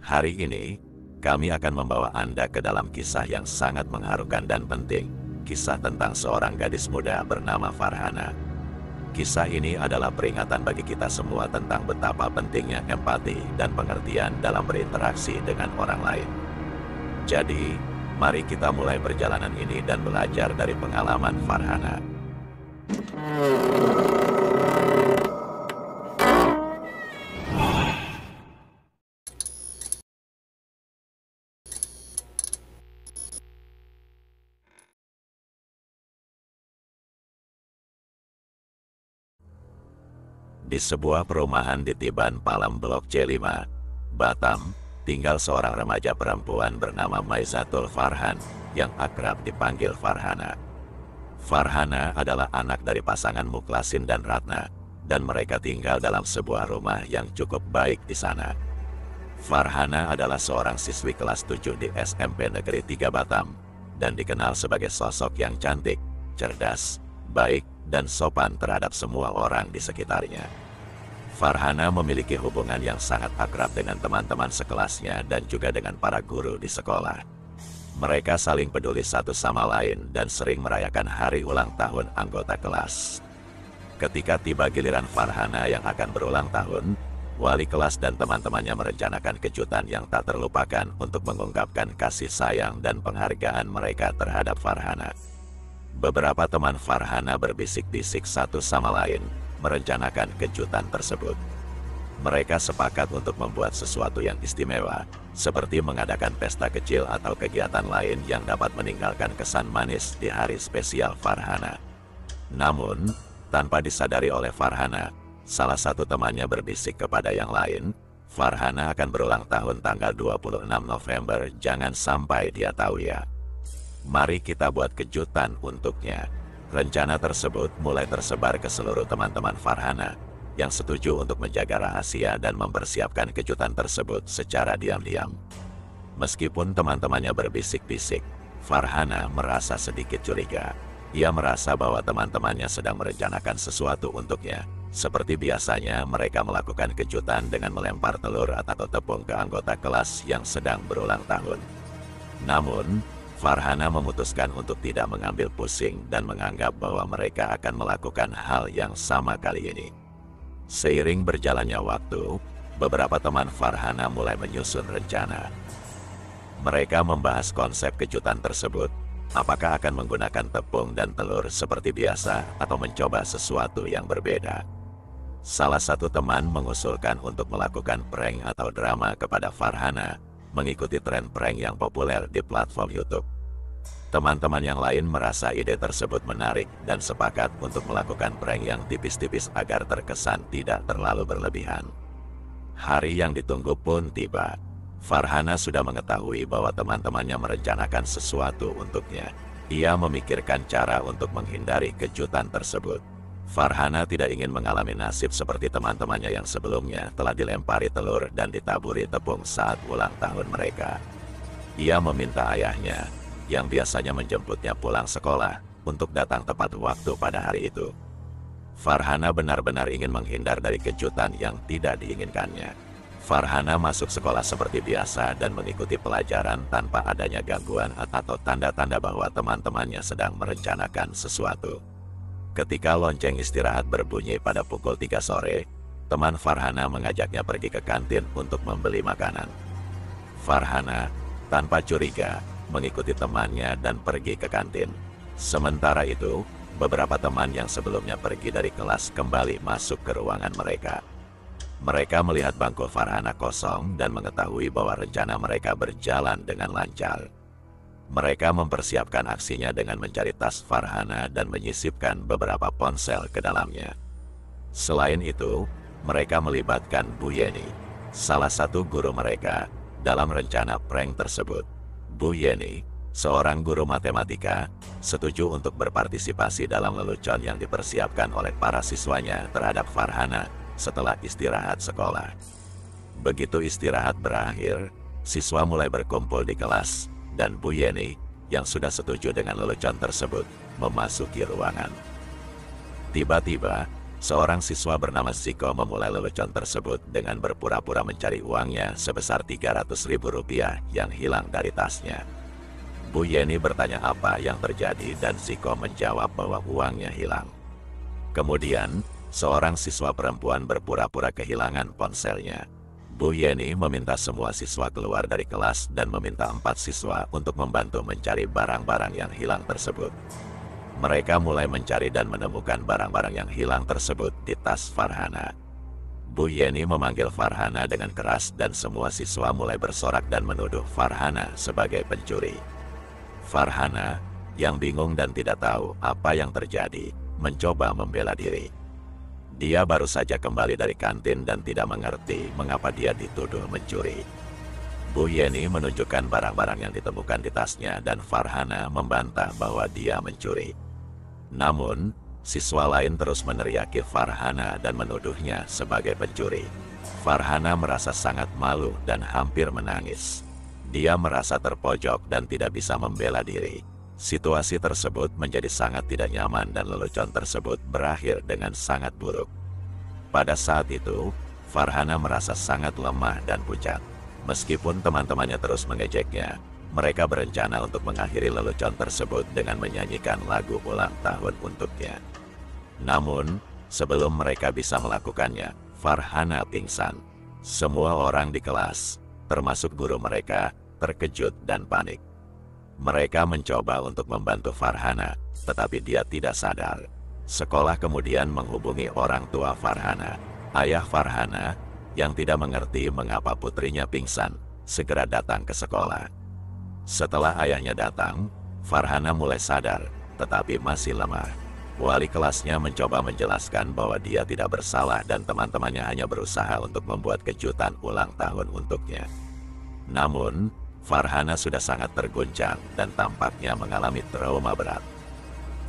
Hari ini, kami akan membawa Anda ke dalam kisah yang sangat mengharukan dan penting. Kisah tentang seorang gadis muda bernama Farhana. Kisah ini adalah peringatan bagi kita semua tentang betapa pentingnya empati dan pengertian dalam berinteraksi dengan orang lain. Jadi, mari kita mulai perjalanan ini dan belajar dari pengalaman Farhana. Di sebuah perumahan di Tiban Palem Blok C5, Batam, tinggal seorang remaja perempuan bernama Maizatul Farhan yang akrab dipanggil Farhana. Farhana adalah anak dari pasangan Mukhlasin dan Ratna, dan mereka tinggal dalam sebuah rumah yang cukup baik di sana. Farhana adalah seorang siswi kelas 7 di SMP Negeri 3 Batam, dan dikenal sebagai sosok yang cantik, cerdas, baik, dan sopan terhadap semua orang di sekitarnya. Farhana memiliki hubungan yang sangat akrab dengan teman-teman sekelasnya dan juga dengan para guru di sekolah. Mereka saling peduli satu sama lain dan sering merayakan hari ulang tahun anggota kelas. Ketika tiba giliran Farhana yang akan berulang tahun, wali kelas dan teman-temannya merencanakan kejutan yang tak terlupakan untuk mengungkapkan kasih sayang dan penghargaan mereka terhadap Farhana. Beberapa teman Farhana berbisik-bisik satu sama lain merencanakan kejutan tersebut. Mereka sepakat untuk membuat sesuatu yang istimewa, seperti mengadakan pesta kecil atau kegiatan lain yang dapat meninggalkan kesan manis di hari spesial Farhana. Namun, tanpa disadari oleh Farhana, salah satu temannya berbisik kepada yang lain, Farhana akan berulang tahun tanggal 26 November, jangan sampai dia tahu ya. Mari kita buat kejutan untuknya. Rencana tersebut mulai tersebar ke seluruh teman-teman Farhana yang setuju untuk menjaga rahasia dan mempersiapkan kejutan tersebut secara diam-diam. Meskipun teman-temannya berbisik-bisik, Farhana merasa sedikit curiga. Ia merasa bahwa teman-temannya sedang merencanakan sesuatu untuknya. Seperti biasanya, mereka melakukan kejutan dengan melempar telur atau tepung ke anggota kelas yang sedang berulang tahun. Namun, Farhana memutuskan untuk tidak mengambil pusing dan menganggap bahwa mereka akan melakukan hal yang sama kali ini. Seiring berjalannya waktu, beberapa teman Farhana mulai menyusun rencana. Mereka membahas konsep kejutan tersebut, apakah akan menggunakan tepung dan telur seperti biasa atau mencoba sesuatu yang berbeda. Salah satu teman mengusulkan untuk melakukan prank atau drama kepada Farhana, mengikuti tren prank yang populer di platform YouTube. Teman-teman yang lain merasa ide tersebut menarik dan sepakat untuk melakukan prank yang tipis-tipis agar terkesan tidak terlalu berlebihan. Hari yang ditunggu pun tiba. Farhana sudah mengetahui bahwa teman-temannya merencanakan sesuatu untuknya. Ia memikirkan cara untuk menghindari kejutan tersebut. Farhana tidak ingin mengalami nasib seperti teman-temannya yang sebelumnya telah dilempari telur dan ditaburi tepung saat ulang tahun mereka. Ia meminta ayahnya, yang biasanya menjemputnya pulang sekolah, untuk datang tepat waktu pada hari itu. Farhana benar-benar ingin menghindar dari kejutan yang tidak diinginkannya. Farhana masuk sekolah seperti biasa dan mengikuti pelajaran tanpa adanya gangguan atau tanda-tanda bahwa teman-temannya sedang merencanakan sesuatu. Ketika lonceng istirahat berbunyi pada pukul 3 sore, teman Farhana mengajaknya pergi ke kantin untuk membeli makanan. Farhana, tanpa curiga, mengikuti temannya dan pergi ke kantin. Sementara itu, beberapa teman yang sebelumnya pergi dari kelas kembali masuk ke ruangan mereka. Mereka melihat bangku Farhana kosong dan mengetahui bahwa rencana mereka berjalan dengan lancar. Mereka mempersiapkan aksinya dengan mencari tas Farhana dan menyisipkan beberapa ponsel ke dalamnya. Selain itu, mereka melibatkan Bu Yeni, salah satu guru mereka, dalam rencana prank tersebut. Bu Yeni, seorang guru matematika, setuju untuk berpartisipasi dalam lelucon yang dipersiapkan oleh para siswanya terhadap Farhana setelah istirahat sekolah. Begitu istirahat berakhir, siswa mulai berkumpul di kelas, dan Bu Yeni, yang sudah setuju dengan lelucon tersebut, memasuki ruangan. Tiba-tiba, Seorang siswa bernama Ziko memulai lelucon tersebut dengan berpura-pura mencari uangnya sebesar Rp300.000 yang hilang dari tasnya. Bu Yeni bertanya apa yang terjadi dan Ziko menjawab bahwa uangnya hilang. Kemudian, seorang siswa perempuan berpura-pura kehilangan ponselnya. Bu Yeni meminta semua siswa keluar dari kelas dan meminta 4 siswa untuk membantu mencari barang-barang yang hilang tersebut. Mereka mulai mencari dan menemukan barang-barang yang hilang tersebut di tas Farhana. Bu Yeni memanggil Farhana dengan keras dan semua siswa mulai bersorak dan menuduh Farhana sebagai pencuri. Farhana, yang bingung dan tidak tahu apa yang terjadi, mencoba membela diri. Dia baru saja kembali dari kantin dan tidak mengerti mengapa dia dituduh mencuri. Bu Yeni menunjukkan barang-barang yang ditemukan di tasnya dan Farhana membantah bahwa dia mencuri. Namun, siswa lain terus meneriaki Farhana dan menuduhnya sebagai pencuri. Farhana merasa sangat malu dan hampir menangis. Dia merasa terpojok dan tidak bisa membela diri. Situasi tersebut menjadi sangat tidak nyaman dan lelucon tersebut berakhir dengan sangat buruk. Pada saat itu, Farhana merasa sangat lemah dan pucat. Meskipun teman-temannya terus mengejeknya, mereka berencana untuk mengakhiri lelucon tersebut dengan menyanyikan lagu ulang tahun untuknya. Namun, sebelum mereka bisa melakukannya, Farhana pingsan. Semua orang di kelas, termasuk guru mereka, terkejut dan panik. Mereka mencoba untuk membantu Farhana, tetapi dia tidak sadar. Sekolah kemudian menghubungi orang tua Farhana. Ayah Farhana, yang tidak mengerti mengapa putrinya pingsan, segera datang ke sekolah. Setelah ayahnya datang, Farhana mulai sadar, tetapi masih lemah. Wali kelasnya mencoba menjelaskan bahwa dia tidak bersalah dan teman-temannya hanya berusaha untuk membuat kejutan ulang tahun untuknya. Namun, Farhana sudah sangat terguncang dan tampaknya mengalami trauma berat.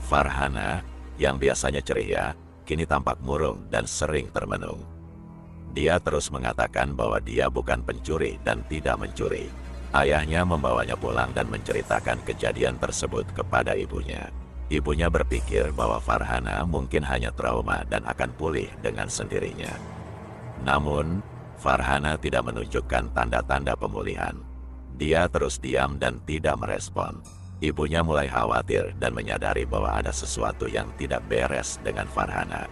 Farhana, yang biasanya ceria, kini tampak murung dan sering termenung. Dia terus mengatakan bahwa dia bukan pencuri dan tidak mencuri. Ayahnya membawanya pulang dan menceritakan kejadian tersebut kepada ibunya. Ibunya berpikir bahwa Farhana mungkin hanya trauma dan akan pulih dengan sendirinya. Namun, Farhana tidak menunjukkan tanda-tanda pemulihan. Dia terus diam dan tidak merespon. Ibunya mulai khawatir dan menyadari bahwa ada sesuatu yang tidak beres dengan Farhana.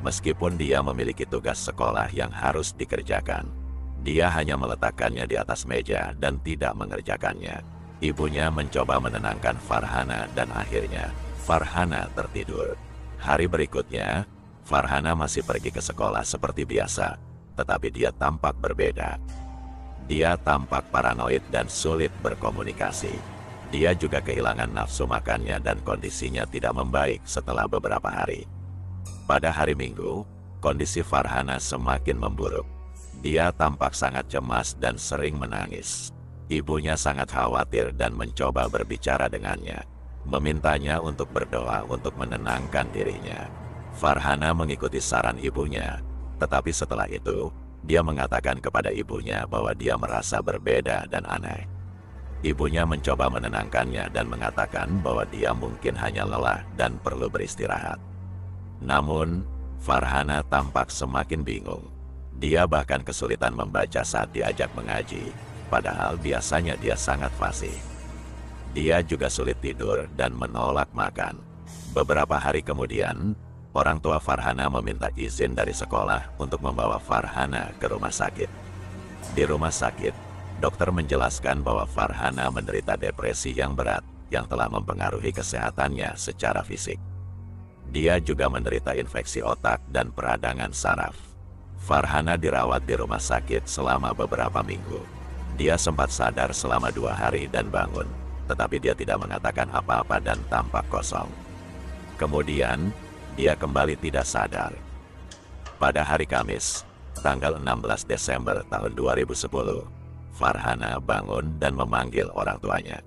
Meskipun dia memiliki tugas sekolah yang harus dikerjakan, dia hanya meletakkannya di atas meja dan tidak mengerjakannya. Ibunya mencoba menenangkan Farhana dan akhirnya Farhana tertidur. Hari berikutnya, Farhana masih pergi ke sekolah seperti biasa, tetapi dia tampak berbeda. Dia tampak paranoid dan sulit berkomunikasi. Dia juga kehilangan nafsu makannya dan kondisinya tidak membaik setelah beberapa hari. Pada hari Minggu, kondisi Farhana semakin memburuk. Dia tampak sangat cemas dan sering menangis. Ibunya sangat khawatir dan mencoba berbicara dengannya, memintanya untuk berdoa untuk menenangkan dirinya. Farhana mengikuti saran ibunya, tetapi setelah itu, dia mengatakan kepada ibunya bahwa dia merasa berbeda dan aneh. Ibunya mencoba menenangkannya dan mengatakan bahwa dia mungkin hanya lelah dan perlu beristirahat. Namun, Farhana tampak semakin bingung. Dia bahkan kesulitan membaca saat diajak mengaji, padahal biasanya dia sangat fasih. Dia juga sulit tidur dan menolak makan. Beberapa hari kemudian, orang tua Farhana meminta izin dari sekolah untuk membawa Farhana ke rumah sakit. Di rumah sakit, dokter menjelaskan bahwa Farhana menderita depresi yang berat yang telah mempengaruhi kesehatannya secara fisik. Dia juga menderita infeksi otak dan peradangan saraf. Farhana dirawat di rumah sakit selama beberapa minggu. Dia sempat sadar selama 2 hari dan bangun, tetapi dia tidak mengatakan apa-apa dan tampak kosong. Kemudian, dia kembali tidak sadar. Pada hari Kamis, tanggal 16 Desember tahun 2010, Farhana bangun dan memanggil orang tuanya.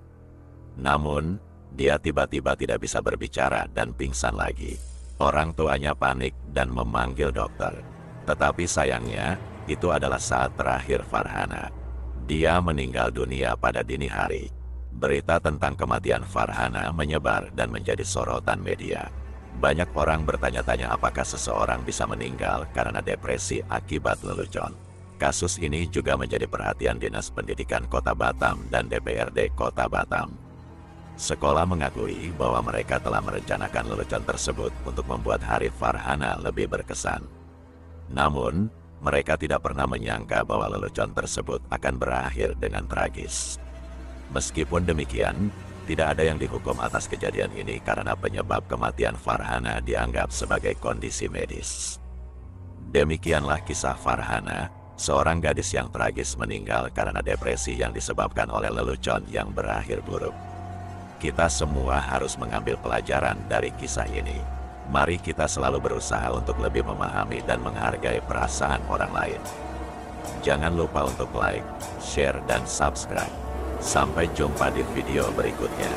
Namun, dia tiba-tiba tidak bisa berbicara dan pingsan lagi. Orang tuanya panik dan memanggil dokter. Tetapi sayangnya, itu adalah saat terakhir Farhana. Dia meninggal dunia pada dini hari. Berita tentang kematian Farhana menyebar dan menjadi sorotan media. Banyak orang bertanya-tanya apakah seseorang bisa meninggal karena depresi akibat lelucon. Kasus ini juga menjadi perhatian Dinas Pendidikan Kota Batam dan DPRD Kota Batam. Sekolah mengakui bahwa mereka telah merencanakan lelucon tersebut untuk membuat Hari Farhana lebih berkesan. Namun, mereka tidak pernah menyangka bahwa lelucon tersebut akan berakhir dengan tragis. Meskipun demikian, tidak ada yang dihukum atas kejadian ini karena penyebab kematian Farhana dianggap sebagai kondisi medis. Demikianlah kisah Farhana, seorang gadis yang tragis meninggal karena depresi yang disebabkan oleh lelucon yang berakhir buruk. Kita semua harus mengambil pelajaran dari kisah ini. Mari kita selalu berusaha untuk lebih memahami dan menghargai perasaan orang lain. Jangan lupa untuk like, share, dan subscribe. Sampai jumpa di video berikutnya.